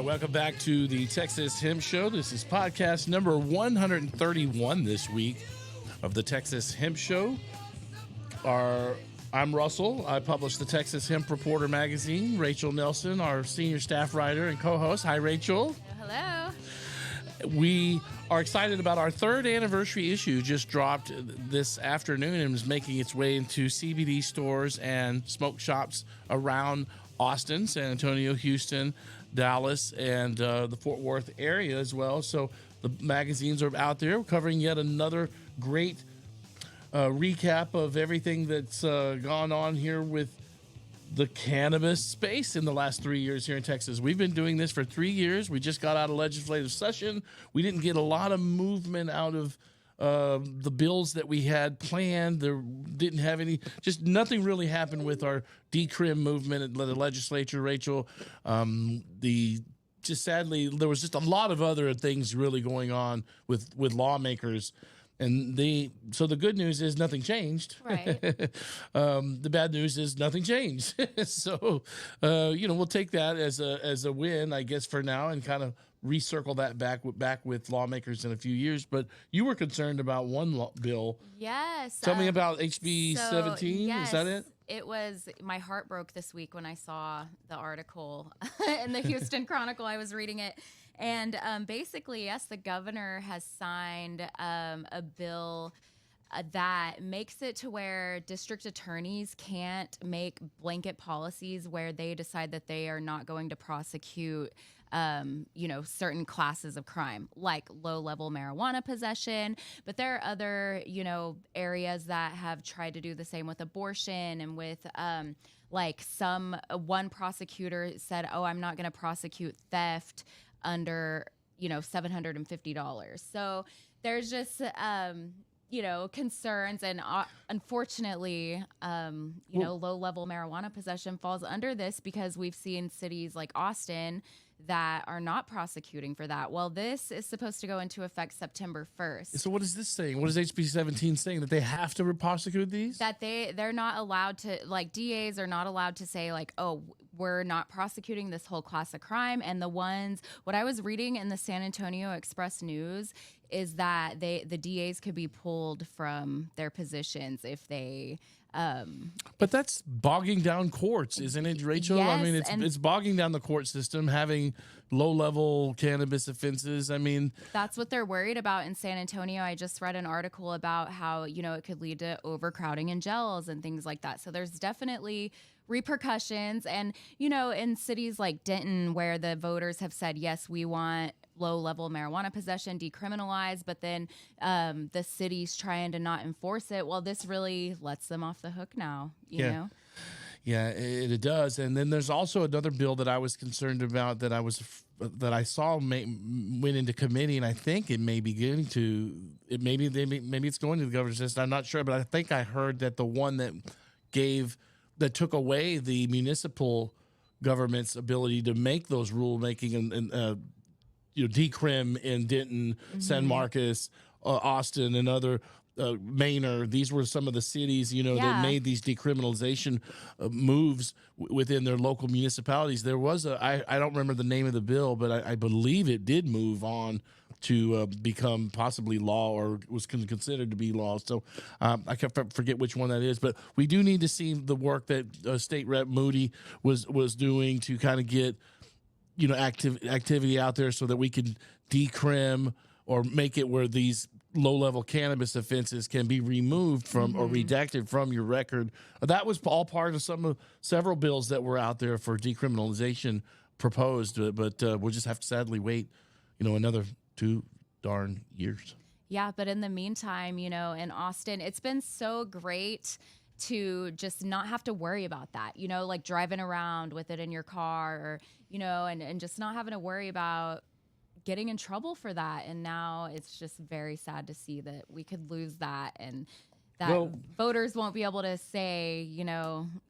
right, welcome back to the Texas Hemp Show. This is podcast number 131 this week of the Texas Hemp Show. I'm Russell. I publish the Texas Hemp Reporter magazine. Rachel Nelson, our senior staff writer and co-host. Hi, Rachel. Hello. We are excited about our third anniversary issue. Just dropped this afternoon and is making its way into CBD stores and smoke shops around Austin, San Antonio, Houston, Dallas, and the Fort Worth area as well. So the magazines are out there. We're covering yet another great recap of everything that's gone on here with the cannabis space in the last 3 years here in Texas. We've been doing this for 3 years. We just got out of legislative session. We didn't get a lot of movement out of the bills that we had planned. There didn't have any, just nothing really happened with our decrim movement at the legislature, Rachel. Just sadly, there was just a lot of other things really going on with lawmakers. And so the good news is nothing changed. Right. The bad news is nothing changed. So, we'll take that as a win, I guess, for now, and kind of recircle that back with lawmakers in a few years. But you were concerned about one bill. Yes. Tell me about HB 17. Yes, is that it? It was, my heart broke this week when I saw the article in the Houston Chronicle. I was reading it. And basically, yes, the governor has signed a bill that makes it to where district attorneys can't make blanket policies where they decide that they are not going to prosecute certain classes of crime, like low-level marijuana possession. But there are other, areas that have tried to do the same with abortion and with one prosecutor said, oh, I'm not going to prosecute theft under, $750. So there's just, concerns. And unfortunately, low-level marijuana possession falls under this because we've seen cities like Austin that are not prosecuting for that. Well, this is supposed to go into effect September 1st. So what is this saying? What is HB 17 saying? That they have to prosecute these? That they're not allowed to, DAs are not allowed to say, oh, we're not prosecuting this whole class of crime. And what I was reading in the San Antonio Express News is that the DAs could be pulled from their positions if they... but that's bogging down courts, isn't it, Rachel? Yes, I mean, it's bogging down the court system, having low-level cannabis offenses. I mean, that's what they're worried about in San Antonio. I just read an article about how, it could lead to overcrowding in jails and things like that. So there's definitely repercussions. And, in cities like Denton, where the voters have said, yes, we want low-level marijuana possession decriminalized, but then the city's trying to not enforce it. Well, this really lets them off the hook now, you know? Yeah, it does. And then there's also another bill that I was concerned about that I saw went into committee, and I think it may be getting to it. Maybe it's going to the governor's system. I'm not sure, but I think I heard that the one that took away the municipal government's ability to make those rulemaking and decrim in Denton, San Marcos, Austin, and other Manor. These were some of the cities, that made these decriminalization moves within their local municipalities. There was I don't remember the name of the bill, but I believe it did move on to become possibly law, or was considered to be law. So I can't forget which one that is. But we do need to see the work that State Rep Moody was doing to kind of get activity out there so that we can decrim or make it where these low-level cannabis offenses can be removed from or redacted from your record. That was all part of several bills that were out there for decriminalization proposed, but we'll just have to sadly wait, another 2 darn years. Yeah, but in the meantime, in Austin, it's been so great to just not have to worry about that, like driving around with it in your car or, and just not having to worry about getting in trouble for that. And now it's just very sad to see that we could lose that, and that voters won't be able to say,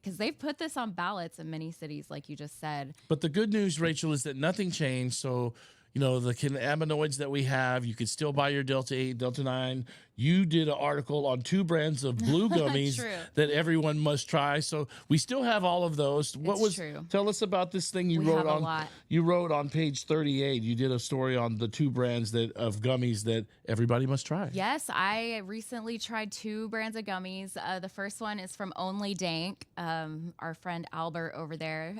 because they've put this on ballots in many cities, like you just said. But the good news, Rachel, is that nothing changed. So, the cannabinoids that we have, you could still buy your Delta 8, Delta 9. you did an article on 2 brands of blue gummies True. that everyone must try. So we still have all of those. True. Tell us about this thing you We wrote have a on. lot. You wrote on page 38. You did a story on the 2 brands of gummies that everybody must try. Yes, I recently tried 2 brands of gummies. The first one is from Only Dank, our friend Albert over there.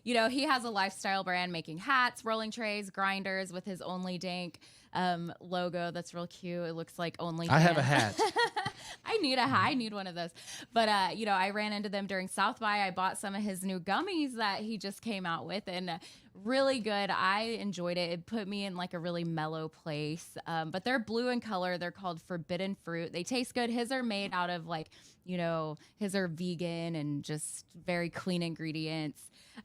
You know, he has a lifestyle brand making hats, rolling trays, grinders with his Only Dank logo. That's real cute. It looks like Only. I have a hat. I need one of those. But you know, I ran into them during South by. I bought some of his new gummies that he just came out with, and really good. I enjoyed it. It put me in like a really mellow place. But they're blue in color. They're called Forbidden Fruit. They taste good. His are made out of like, you know, his are vegan and just very clean ingredients.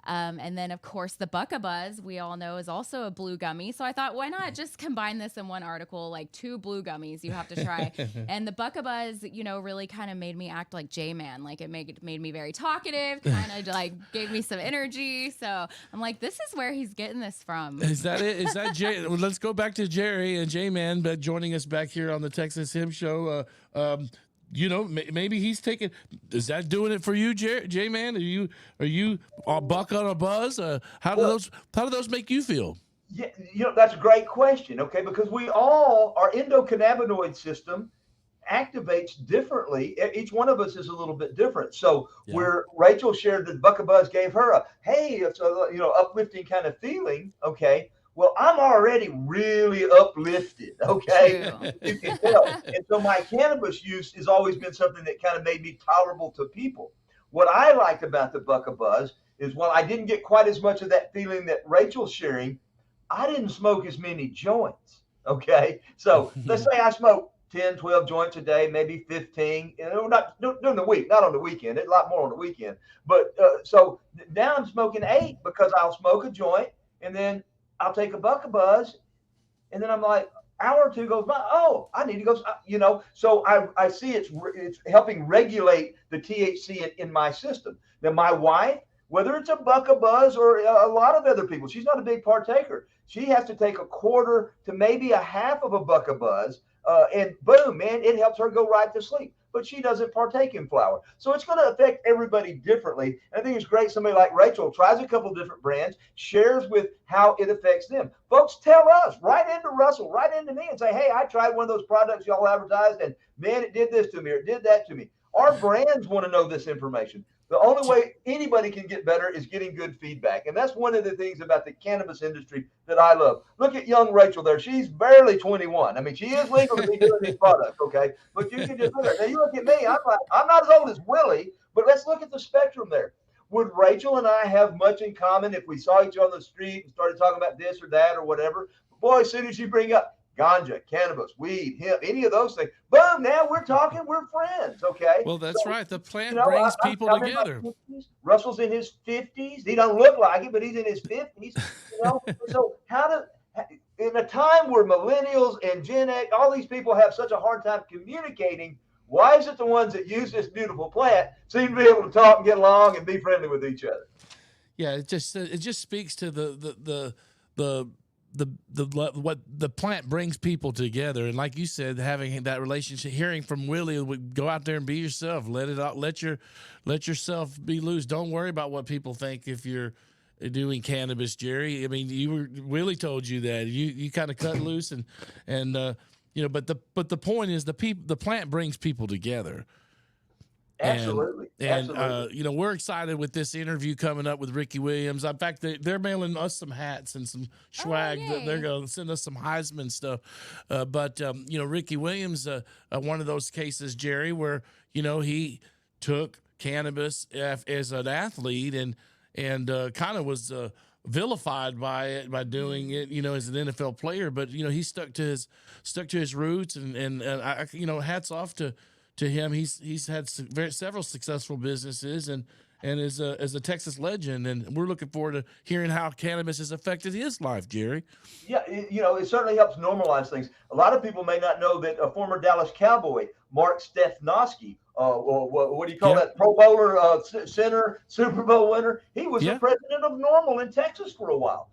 And then, of course, the Buck-a-Buzz, we all know, is also a blue gummy. So I thought, why not just combine this in one article, like 2 blue gummies you have to try. And the Buck-a-Buzz, you know, really kind of made me act like J-Man. Like it made me very talkative, kind of like gave me some energy. So I'm like, this is where he's getting this from. Is that it? Is that Jay? Well, let's go back to Jerry and J-Man, but joining us back here on the Texas Hemp Show. You know, maybe he's taking. Is that doing it for you, J-Man? Are you a buck on a buzz? How do those make you feel? Yeah, you know, that's a great question. Okay, because our endocannabinoid system activates differently. Each one of us is a little bit different. So where Rachel shared that Buck-a-Buzz gave her it's a uplifting kind of feeling. Okay. Well, I'm already really uplifted, okay? You can tell. And so my cannabis use has always been something that kind of made me tolerable to people. What I liked about the Buck-a-Buzz is while I didn't get quite as much of that feeling that Rachel's sharing, I didn't smoke as many joints, okay? So let's say I smoke 10, 12 joints a day, maybe 15, not during the week, not on the weekend, a lot more on the weekend. But so now I'm smoking 8 because I'll smoke a joint and then I'll take a Buck-a-Buzz, and then I'm like, hour or 2 goes by. Oh, I need to go. You know, so I see it's helping regulate the THC in my system. Now, my wife, whether it's a Buck-a-Buzz or a lot of other people, she's not a big partaker. She has to take a quarter to maybe a half of a Buck-a-Buzz, and boom, man, it helps her go right to sleep. But she doesn't partake in flower. So it's going to affect everybody differently. And I think it's great somebody like Rachel tries a couple different brands, shares with how it affects them. Folks, tell us, write into Russell, write into me and say, hey, I tried one of those products y'all advertised, and man, it did this to me or it did that to me. Our brands want to know this information. The only way anybody can get better is getting good feedback. And that's one of the things about the cannabis industry that I love. Look at young Rachel there. She's barely 21. I mean, she is legal to be doing these products, okay? But you can just look at her. Now, you look at me, I'm not as old as Willie, but let's look at the spectrum there. Would Rachel and I have much in common if we saw each other on the street and started talking about this or that or whatever? Boy, as soon as you bring up ganja, cannabis, weed, hemp, any of those things, boom, now we're talking, we're friends, okay? Well, that's right. The plant brings people together. Russell's in his 50s. He don't look like it, but he's in his 50s. You know, so in a time where millennials and Gen X, all these people have such a hard time communicating, why is it the ones that use this beautiful plant seem to be able to talk and get along and be friendly with each other? Yeah, it just speaks to what the plant brings people together. And like you said, having that relationship, hearing from Willie, go out there and be yourself. Let it out. Let yourself be loose. Don't worry about what people think if you're doing cannabis, Jerry. I mean, Willie told you that you kind of cut loose and you know, but the point is the plant brings people together. Absolutely. And you know, we're excited with this interview coming up with Ricky Williams. In fact, they're mailing us some hats and some swag. They're going to send us some Heisman stuff. But you know, Ricky Williams, one of those cases, Jerry, where, you know, he took cannabis as an athlete and kind of was vilified by it by doing it, you know, as an NFL player. But, you know, he stuck to his roots and I, you know, hats off to him. He's had several successful businesses and is a Texas legend, and we're looking forward to hearing how cannabis has affected his life, Jerry. Yeah, you know, it certainly helps normalize things. A lot of people may not know that a former Dallas Cowboy, Mark Stefnoski, or what do you call that? Pro Bowler, center, Super Bowl winner. He was the president of NORML in Texas for a while.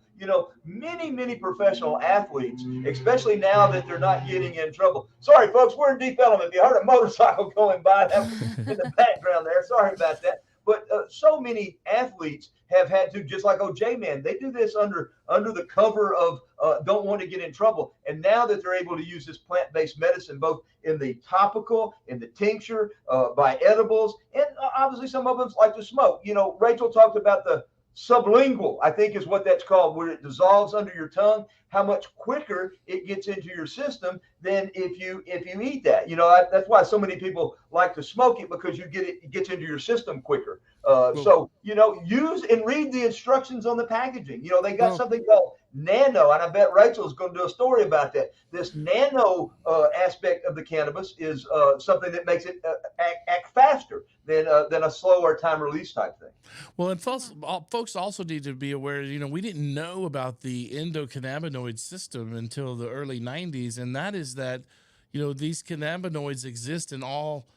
many professional athletes, especially now that they're not getting in trouble. Sorry, folks, we're in deep element. You heard a motorcycle going by in the background there. Sorry about that. But so many athletes have had to, just like J-Man, they do this under the cover of don't want to get in trouble. And now that they're able to use this plant-based medicine, both in the topical, in the tincture, by edibles, and obviously some of them like to smoke. Rachel talked about the sublingual, I think is what that's called, where it dissolves under your tongue, how much quicker it gets into your system than if you eat that. That's why so many people like to smoke it, because it gets into your system quicker. So use and read the instructions on the packaging. They got something called nano, and I bet Rachel's going to do a story about that. This nano aspect of the cannabis is something that makes it act faster than a slower time release type thing. Well, and folks also need to be aware, we didn't know about the endocannabinoid system until the early 90s, and that is that, these cannabinoids exist in all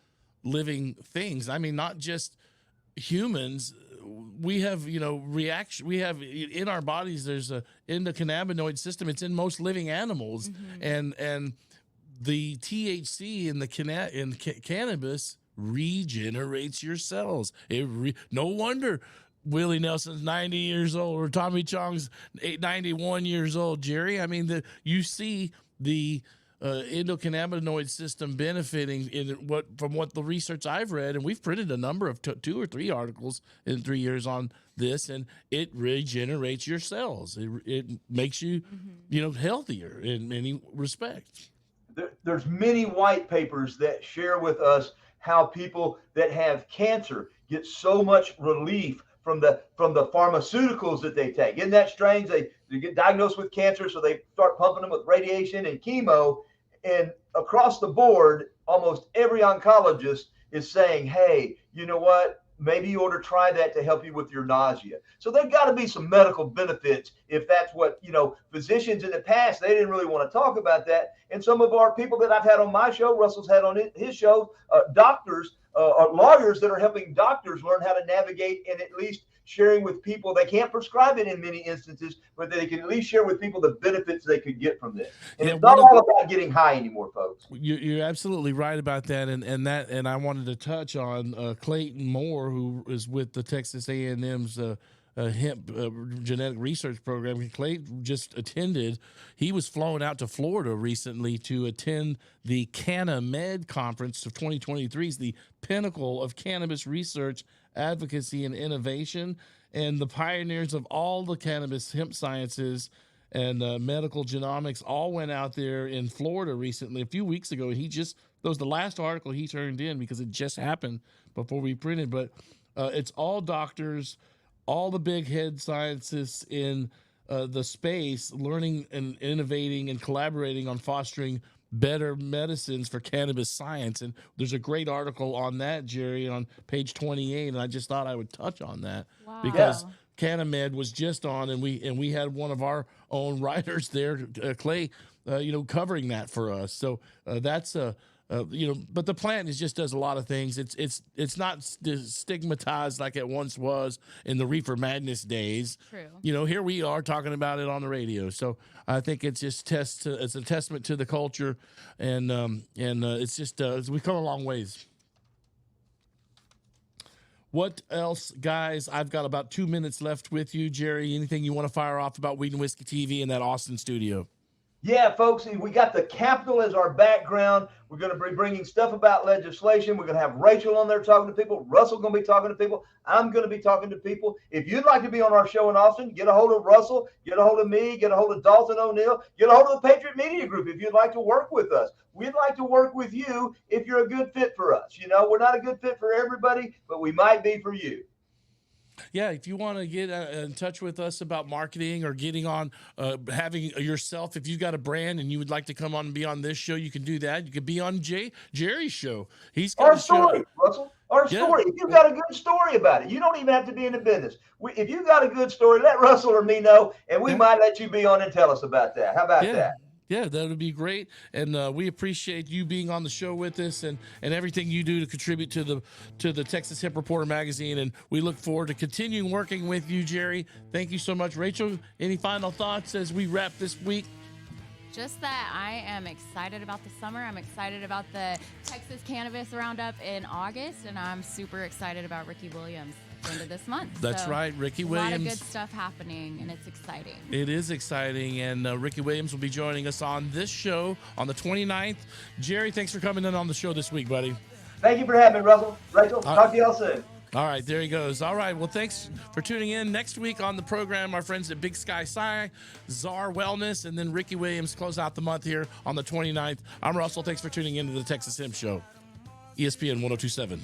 living things. I mean, not just humans. We have, reaction. We have in our bodies, there's a endocannabinoid system. It's in most living animals, and the THC in the cannabis regenerates your cells. No wonder Willie Nelson's 90 years old, or Tommy Chong's 91 years old, Jerry. I mean, you see the endocannabinoid system benefiting from what the research I've read, and we've printed a number of 2 or 3 articles in 3 years on this, and it regenerates your cells. It makes you, healthier in many respects. There's many white papers that share with us how people that have cancer get so much relief from the pharmaceuticals that they take. Isn't that strange? They get diagnosed with cancer, so they start pumping them with radiation and chemo. And across the board, almost every oncologist is saying, hey, you know what? Maybe you ought to try that to help you with your nausea. So there's got to be some medical benefits if that's what, physicians in the past, they didn't really want to talk about that. And some of our people that I've had on my show, Russell's had on his show, doctors, lawyers that are helping doctors learn how to navigate, and at least sharing with people. They can't prescribe it in many instances, but they can at least share with people the benefits they could get from this. And it's not all about getting high anymore, folks. You're absolutely right about that, and I wanted to touch on Clayton Moore, who is with the Texas A&M's hemp genetic research program. Clayton just attended. He was flown out to Florida recently to attend the CannaMed conference of 2023. It's the pinnacle of cannabis research, advocacy, and innovation. And the pioneers of all the cannabis hemp sciences and medical genomics all went out there in Florida recently. A few weeks ago, that was the last article he turned in because it just happened before we printed. But it's all doctors, all the big head scientists in the space, learning and innovating and collaborating on fostering better medicines for cannabis science. And there's a great article on that, Jerry, on page 28. And I just thought I would touch on that because CannaMed was just on, and we had one of our own writers there, Clay, covering that for us. So that's but the plant just does a lot of things. It's not stigmatized like it once was in the Reefer Madness days. True. Here we are talking about it on the radio. So I think it's just it's a testament to the culture, and it's just we've come a long ways. What else, guys? I've got about 2 minutes left with you, Jerry. Anything you want to fire off about Weed and Whiskey TV in that Austin studio? Yeah, folks, we got the Capitol as our background. We're going to be bringing stuff about legislation. We're going to have Rachel on there talking to people. Russell going to be talking to people. I'm going to be talking to people. If you'd like to be on our show in Austin, get a hold of Russell, get a hold of me, get a hold of Dalton O'Neill, get a hold of the Patriot Media Group if you'd like to work with us. We'd like to work with you if you're a good fit for us. We're not a good fit for everybody, but we might be for you. Yeah, if you want to get in touch with us about marketing or getting on, having yourself, if you've got a brand and you would like to come on and be on this show, you can do that. You could be on Jerry's show. He's got our story, Russell. Our story. If you've got a good story about it, you don't even have to be in the business. If you've got a good story, let Russell or me know, and we might let you be on and tell us about that. How about that? Yeah, that would be great. And we appreciate you being on the show with us and everything you do to contribute to the Texas Hemp Reporter magazine. And we look forward to continuing working with you, Jerry. Thank you so much. Rachel, any final thoughts as we wrap this week? Just that I am excited about the summer. I'm excited about the Texas Cannabis Roundup in August, and I'm super excited about Ricky Williams at the end of this month. That's right, Ricky Williams. A lot of good stuff happening, and it's exciting. It is exciting, and Ricky Williams will be joining us on this show on the 29th. Jerry, thanks for coming in on the show this week, buddy. Thank you for having me, Russell. Rachel, talk to y'all soon. All right, there he goes. All right, well, thanks for tuning in. Next week on the program, our friends at Big Sky Sci, Czar Wellness, and then Ricky Williams close out the month here on the 29th. I'm Russell. Thanks for tuning in to the Texas Hemp Show, ESPN 102.7.